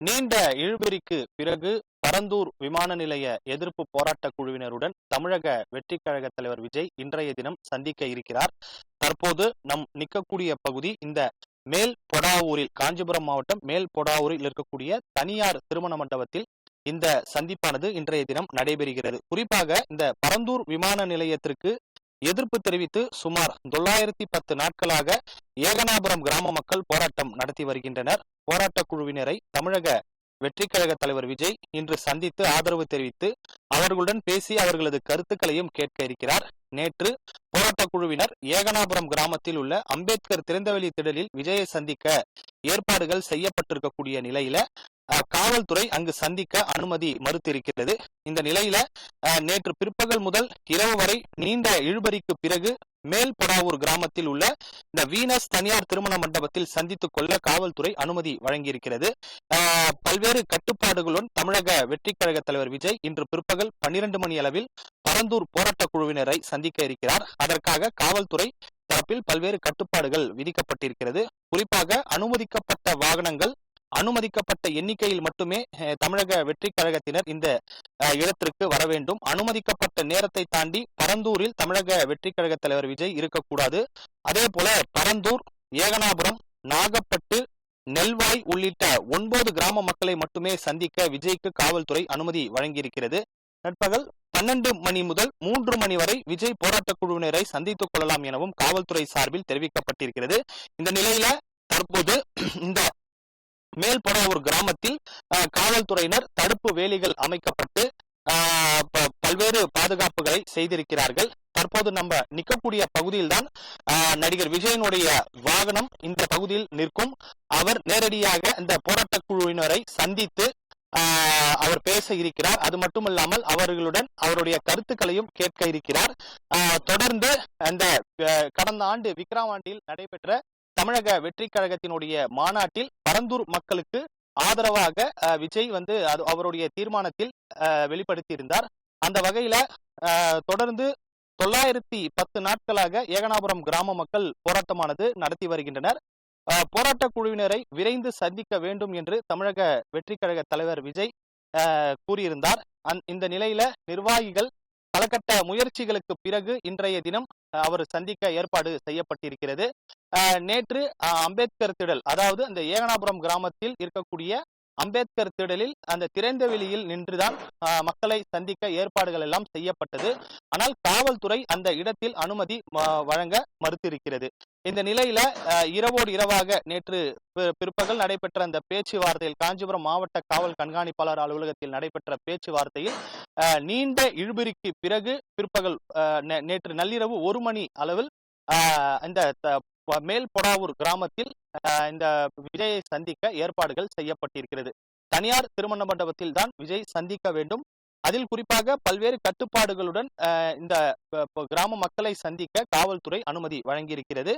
நீண்ட இழுபறிக்கு பிறகு பரந்தூர் விமான நிலைய எதிர்ப்பு போராட்ட குழுவினருடன் தமிழக வெற்றி கழக தலைவர் விஜய் இன்றைய தினம் சந்திக்க இருக்கிறார். தற்போது நம் நிற்கக்கூடிய பகுதி இந்த மேல் பொடாவூரில், காஞ்சிபுரம் மாவட்டம் மேல் பொடாவூரில் இருக்கக்கூடிய தனியார் திருமண மண்டபத்தில் இந்த சந்திப்பானது இன்றைய தினம் நடைபெறுகிறது. குறிப்பாக இந்த பரந்தூர் விமான நிலையத்திற்கு எதிர்ப்பு தெரிவித்து சுமார் 910 நாட்களாக ஏகனாபுரம் கிராம மக்கள் போராட்டம் நடத்தி வருகின்றனர். போராட்ட குழுவினரை தமிழக வெற்றி கழக தலைவர் விஜய் இன்று சந்தித்து ஆதரவு தெரிவித்து அவர்களுடன் பேசி அவர்களது கருத்துக்களையும் கேட்க இருக்கிறார். நேற்று போராட்ட குழுவினர் ஏகனாபுரம் கிராமத்தில் உள்ள அம்பேத்கர் திறந்தவெளி திடலில் விஜயை சந்திக்க ஏற்பாடுகள் செய்யப்பட்டிருக்கக்கூடிய நிலையில காவல்துறை அங்கு சந்திக்க அனுமதி மறுத்திருக்கிறது. இந்த நிலையில நேற்று பிற்பகல் முதல் இரவு வரை நீண்ட இழுபறிக்கு பிறகு மேல் பொடாவூர் கிராமத்தில் உள்ள இந்த வீனஸ் தனியார் திருமண மண்டபத்தில் சந்தித்துக் கொள்ள காவல்துறை அனுமதி வழங்கியிருக்கிறது. பல்வேறு கட்டுப்பாடுகளுடன் தமிழக வெற்றி கழக தலைவர் விஜய் இன்று பிற்பகல் 12 மணி அளவில் பரந்தூர் போராட்ட குழுவினரை சந்திக்க இருக்கிறார். அதற்காக காவல்துறை தரப்பில் பல்வேறு கட்டுப்பாடுகள் விதிக்கப்பட்டிருக்கிறது. குறிப்பாக அனுமதிக்கப்பட்ட வாகனங்கள், அனுமதிக்கப்பட்ட எண்ணிக்கையில் மட்டுமே தமிழக வெற்றி கழகத்தினர் இந்த இடத்திற்கு வர வேண்டும். அனுமதிக்கப்பட்ட நேரத்தை தாண்டி பரந்தூரில் தமிழக வெற்றி கழக தலைவர் விஜய் இருக்கக்கூடாது. அதே போல பரந்தூர், ஏகனாபுரம், நாகப்பட்டு, நெல்வாய் உள்ளிட்ட 9 கிராம மக்களை மட்டுமே சந்திக்க விஜய்க்கு காவல்துறை அனுமதி வழங்கியிருக்கிறது. நண்பகல் 12 மணி முதல் 3 மணி வரை விஜய் போராட்ட குழுவினரை சந்தித்துக் கொள்ளலாம் எனவும் காவல்துறை சார்பில் தெரிவிக்கப்பட்டிருக்கிறது. இந்த நிலையில தற்போது இந்த மேல் பொடாவூர் கிராமத்தில் காவல்துறையினர் தடுப்பு வேலிகள் அமைக்கப்பட்டு பல்வேறு பாதுகாப்புகளை செய்திருக்கிறார்கள். தற்போது நம்ம நிற்கக்கூடிய பகுதியில் தான் நடிகர் விஜயனுடைய வாகனம் இந்த பகுதியில் நிற்கும். அவர் நேரடியாக இந்த போராட்ட குழுவினரை சந்தித்து அவர் பேச இருக்கிறார். அது மட்டுமல்லாமல் அவர்களுடன் அவருடைய கருத்துக்களையும் கேட்க இருக்கிறார். தொடர்ந்து அந்த கடந்த ஆண்டு விக்கிரவாண்டியில் நடைபெற்ற தமிழக வெற்றி கழகத்தினுடைய மாநாட்டில் பரந்தூர் மக்களுக்கு ஆதரவாக விஜய் அவருடைய தீர்மானத்தில் வெளிப்படுத்தியிருந்தார். அந்த வகையில தொடர்ந்து 910 நாட்களாக ஏகனாபுரம் கிராம மக்கள் போராட்டமானது நடத்தி வருகின்றனர். போராட்ட குழுவினரை விரைந்து சந்திக்க வேண்டும் என்று தமிழக வெற்றி கழக தலைவர் விஜய் கூறியிருந்தார். இந்த நிலையில நிர்வாகிகள் பலகட்ட முயற்சிகளுக்கு பிறகு இன்றைய தினம் அவர் சந்திக்க ஏற்பாடு செய்யப்பட்டிருக்கிறது. நேற்று அம்பேத்கர் திடல், அதாவது அந்த ஏகனாபுரம் கிராமத்தில் இருக்கக்கூடிய அம்பேத்கர் திடலில் அந்த திறந்த வெளியில் நின்றுதான் மக்களை சந்திக்க ஏற்பாடுகள் எல்லாம் செய்யப்பட்டது. ஆனால் காவல்துறை அந்த இடத்தில் அனுமதி வழங்க மறுத்திருக்கிறது. இந்த நிலையில இரவோடு இரவாக நேற்று பிற்பகல் நடைபெற்ற அந்த பேச்சுவார்த்தையில், காஞ்சிபுரம் மாவட்ட காவல் கண்காணிப்பாளர் அலுவலகத்தில் நடைபெற்ற பேச்சுவார்த்தையில் நீண்ட இழுபறிக்கு பிறகு பிற்பகல் நேற்று நள்ளிரவு 1 மணி அளவில் இந்த மேல் பொடாவூர் கிராமத்தில் இந்த விஜயை சந்திக்க ஏற்பாடுகள் செய்யப்பட்டிருக்கிறது. தனியார் திருமண மண்டபத்தில் தான் விஜய் சந்திக்க வேண்டும். அதில் குறிப்பாக பல்வேறு கட்டுப்பாடுகளுடன் இந்த கிராம மக்களை சந்திக்க காவல்துறை அனுமதி வழங்கியிருக்கிறது.